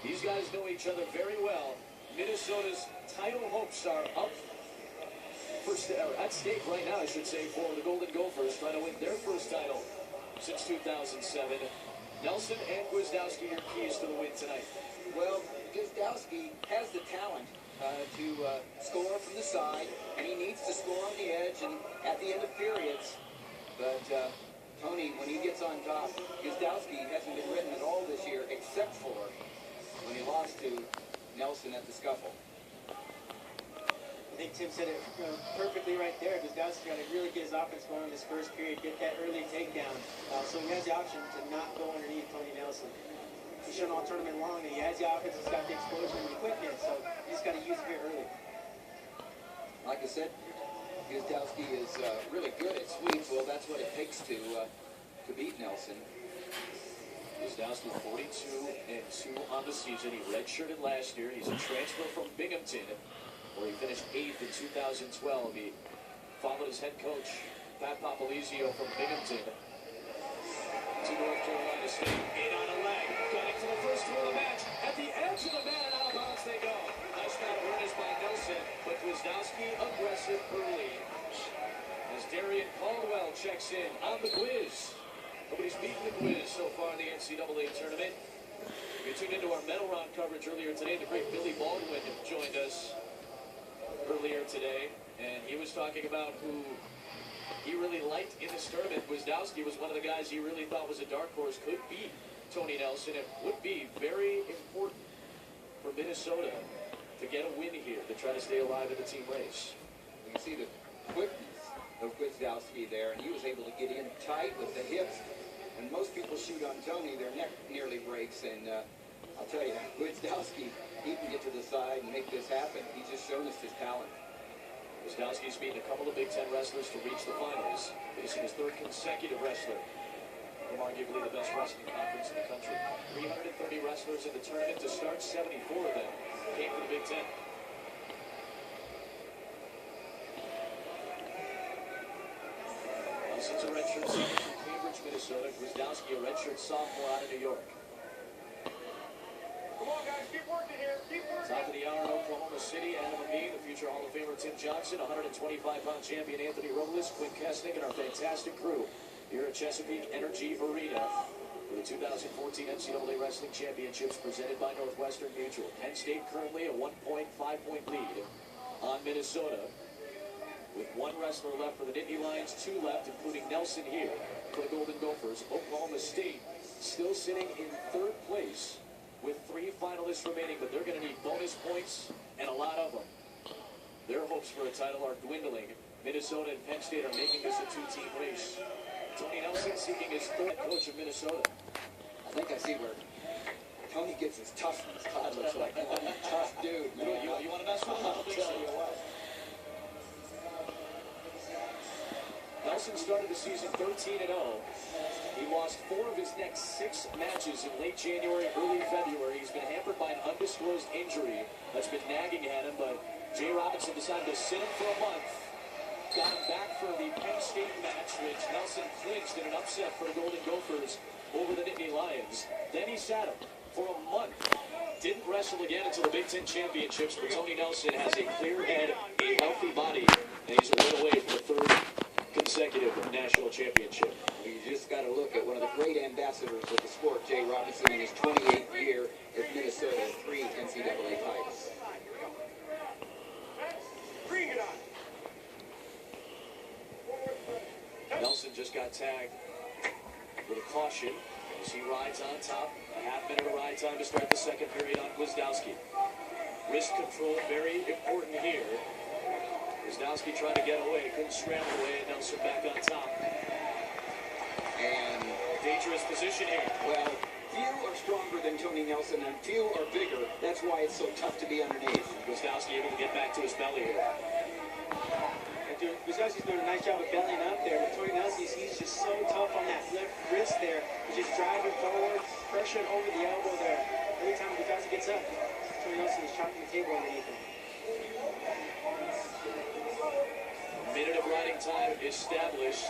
These guys know each other very well. Minnesota's title hopes are up at stake right now, I should say, for the Golden Gophers, trying to win their first title since 2007. Nelson and Gwiazdowski, your keys to the win tonight. Well, Gwiazdowski has the talent to score from the side, and he needs to score on the edge and at the end of periods. But Tony, when he gets on top, Gwiazdowski hasn't been ridden at all this year, except for when he lost to Nelson at the scuffle. I think Tim said it perfectly right there. Gwiazdowski's got to really get his offense going in this first period, get that early takedown. So he has the option to not go underneath Tony Nelson. He's shown all tournament long that he has the offense, he's got the explosion and the quickness, so he's got to use it here early. Like I said, Gwiazdowski is really good at sweeps. Well, that's what it takes to beat Nelson. Gwiazdowski 42-2 on the season. He redshirted last year. He's a transfer from Binghamton, where he finished 8th in 2012. He followed his head coach, Pat Popolizio, from Binghamton to North Carolina State. In on a leg, gunning for the first two of the match. At the edge of the man, and out of bounds they go. Nice man awareness by Nelson, but Gwiazdowski aggressive early. As Darian Caldwell checks in on the Gwiz. Nobody's beaten the Gwiz so far in the NCAA tournament. We tuned into our medal round coverage earlier today. The great Billy Baldwin joined us earlier today, and he was talking about who he really liked in this tournament. Gwiazdowski was one of the guys he really thought was a dark horse, could beat Tony Nelson. It would be very important for Minnesota to get a win here, to try to stay alive in the team race. You can see the quickness of Gwiazdowski there, and he was able to get in tight with the hips. And most people shoot on Tony, their neck nearly breaks, and I'll tell you, Gwiazdowski, he can get to the side and make this happen. He's just shown us his talent. Gwiazdowski's beaten a couple of Big Ten wrestlers to reach the finals, facing his third consecutive wrestler from arguably the best wrestling conference in the country. 330 wrestlers in the tournament to start, 74 of them came from the Big Ten. Nelson's a redshirt senior from Cambridge, Minnesota. Gwiazdowski, a redshirt sophomore out of New York. Come on, guys, keep working here. Keep working. Top of the hour in Oklahoma City, Adam Amin, the future Hall of Famer Tim Johnson, 125-pound champion Anthony Robles, Quinn Kesnick, and our fantastic crew here at Chesapeake Energy Arena for the 2014 NCAA Wrestling Championships presented by Northwestern Mutual. Penn State currently a 1.5-point lead on Minnesota, with one wrestler left for the Nittany Lions, two left, including Nelson here for the Golden Gophers. Oklahoma State still sitting in third place with 3 finalists remaining, but they're going to need bonus points, and a lot of them. Their hopes for a title are dwindling. Minnesota and Penn State are making this a 2-team race. Tony Nelson seeking his third coach of Minnesota. I think I see where Tony gets his toughness. Todd looks like one tough dude. You want to mess with him? I'll tell you what. Nelson started the season 13-0. He lost 4 of his next 6 matches in late January, early February. He's been hampered by an undisclosed injury that's been nagging at him, but Jay Robinson decided to sit him for a month. Got him back for the Penn State match, which Nelson clinched in an upset for the Golden Gophers over the Nittany Lions. Then he sat him for a month. Didn't wrestle again until the Big Ten Championships, but Tony Nelson has a clear head, a healthy body, and he's a win away from the 3rd consecutive national championship. You just got to look at one of the great ambassadors of the sport, Jay Robinson, in his 28th year at Minnesota, 3 NCAA titles. Bring it on. Nelson just got tagged with a caution as he rides on top. A half-minute of ride time to start the second period on Gwiazdowski. Wrist control very important here. Gwiazdowski trying to get away, couldn't scramble away, and Nelson back on top. And Dangerous position here. well, few are stronger than Tony Nelson, and few are bigger. That's why it's so tough to be underneath. Gwiazdowski able to get back to his belly here. Gwiazdowski's doing a nice job of bellying up there, but Tony Nelson, he's just so tough on that left wrist there. He's just driving forward, pressuring over the elbow there. Every time Gwiazdowski gets up, Tony Nelson is chopping the table underneath him. Minute of riding time established.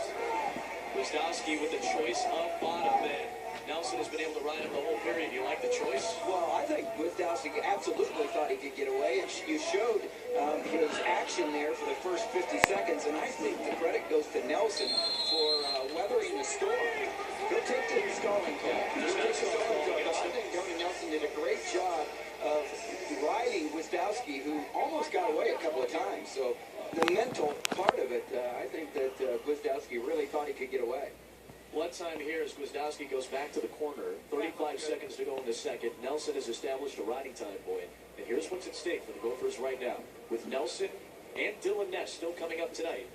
Gwiazdowski with the choice of bottom, and Nelson has been able to ride him the whole period. You like the choice? Well, I think Gwiazdowski absolutely thought he could get away, and you showed his action there for the first 50 seconds, and I think the credit goes to Nelson for weathering the storm. He'll take the stalling call. I think Tony Nelson did a great job of riding Gwiazdowski, who almost got away a couple of times. So the mental part of it, I think that Gwiazdowski really thought he could get away. One time here as Gwiazdowski goes back to the corner, 35 seconds to go in the second. Nelson has established a riding time point. And here's what's at stake for the Gophers right now. With Nelson and Dylan Ness still coming up tonight.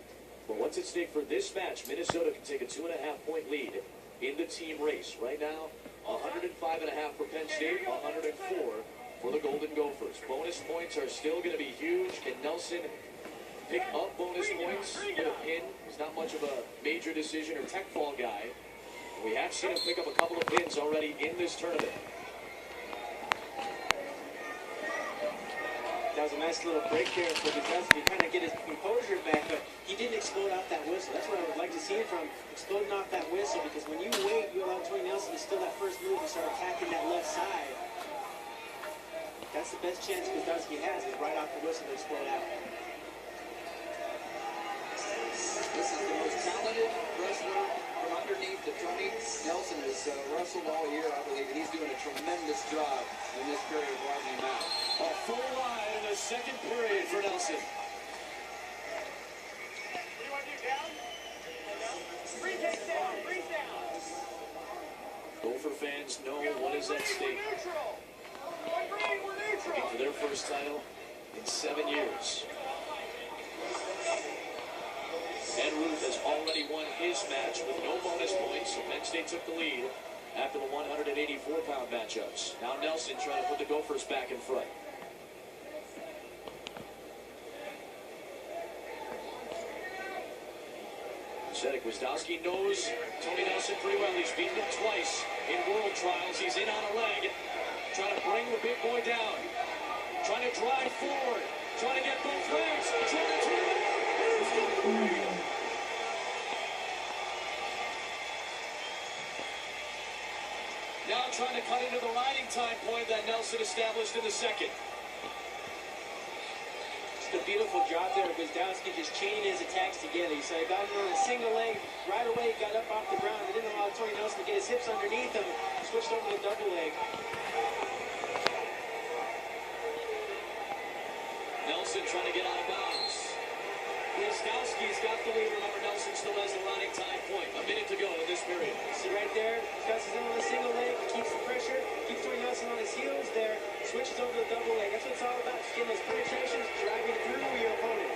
But what's at stake for this match? Minnesota can take a 2.5-point lead in the team race. Right now, 105.5 for Penn State, 104 for the Golden Gophers. Bonus points are still going to be huge. Can Nelson pick up bonus points with a pin? He's not much of a major decision or tech fall guy. We have seen him pick up a couple of pins already in this tournament. That was a nice little break there for Gwiazdowski to kind of get his composure back, but he didn't explode out that whistle. That's what I would like to see him from, exploding off that whistle, because when you wait, you allow Tony Nelson to steal that first move and start attacking that left side. That's the best chance Gwiazdowski has, is right off the whistle to explode out. This is the most talented wrestler from underneath that Tony Nelson has wrestled all year, I believe, and he's doing a tremendous job in this period of riding him out. A full ride in the second period for Nelson. What do you want to do, down? Three takes down, three down. Gopher fans know what is at stake. We're neutral. One green, we're neutral. Looking for their first title in 7 years. Ed Ruth has already won his match with no bonus points, so Penn State took the lead after the 184-pound matchups. Now Nelson trying to put the Gophers back in front. Cedric Gwiazdowski knows Tony Nelson pretty well. He's beaten him twice in World Trials. He's in on a leg, trying to bring the big boy down, trying to drive forward, trying to get both legs, trying to turn it. Now trying to cut into the riding time point that Nelson established in the second. Just a beautiful job there. Gwiazdowski just chaining his attacks together. He said, I got him on a single leg. Right away, got up off the ground. He didn't allow Tony Nelson to get his hips underneath him. Switched over to the double leg. Nelson trying to get out of bounds. Gwiazdowski's got the lead. Remember, Nelson still has the riding time point. A minute to go in this period. See right there, Gwiazdowski's in on a single leg. Keeps the pressure. Keeps Tony Nelson on his heels there. Switches over to the double leg. That's what it's all about. Just getting those penetrations, driving through your opponent.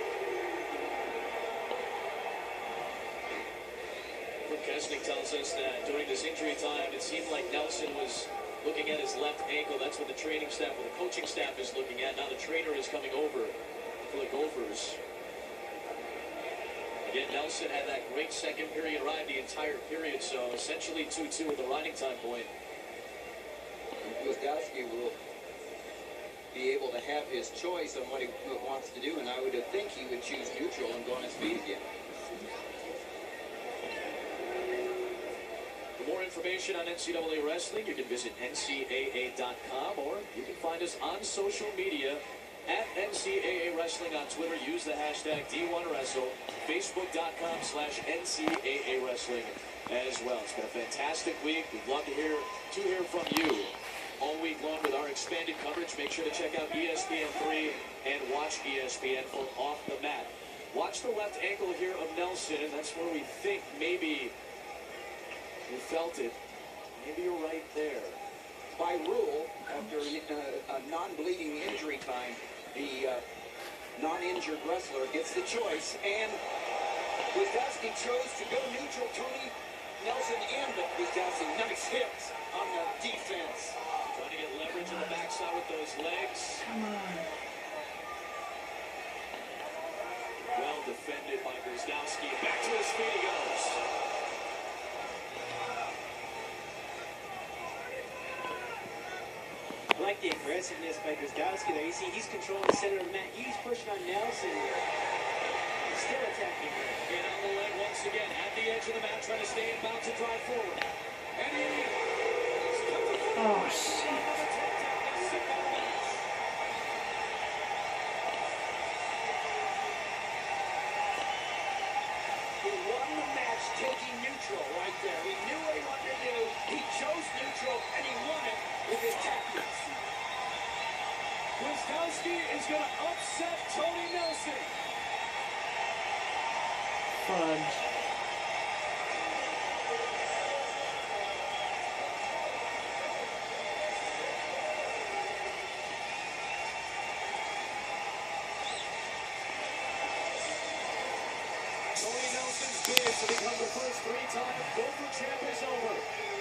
Rick Kesnick tells us that during this injury time, it seemed like Nelson was looking at his left ankle. That's what the training staff or the coaching staff is looking at. Now the trainer is coming over for the Gophers. Again, Nelson had that great second period ride the entire period, so essentially 2-2 at the riding time point. Gwiazdowski will be able to have his choice on what he wants to do, and I would think he would choose neutral and go on his feet again. For more information on NCAA wrestling, you can visit ncaa.com, or you can find us on social media at NCAA Wrestling on Twitter. Use the hashtag D1Wrestle, Facebook.com/NCAA Wrestling as well. It's been a fantastic week. We'd love to hear from you all week long with our expanded coverage. Make sure to check out ESPN3 and watch ESPN for Off the Mat. Watch the left ankle here of Nelson, and that's where we think maybe you felt it. Maybe you're right there. By rule, after a non-bleeding injury time, the non-injured wrestler gets the choice, and Gwiazdowski chose to go neutral. Tony Nelson in, but Gwiazdowski, nice hits on the defense. Trying to get leverage on the backside with those legs. Come on. Well defended by Gwiazdowski. Back to his feet he goes. I like the aggressiveness by Gwiazdowski there. You see, he's controlling the center of the mat. He's pushing on Nelson. He's still attacking him. And on the leg once again, at the edge of the mat, trying to stay in bounds and drive forward. And he Oh, shit. He won the match taking neutral right there. He knew what he wanted to do. He chose neutral, and he won it with his tactics. Gwiazdowski is going to upset Tony Nelson. Fudge. Tony Nelson's bid to become the first three-time Gopher champ is over.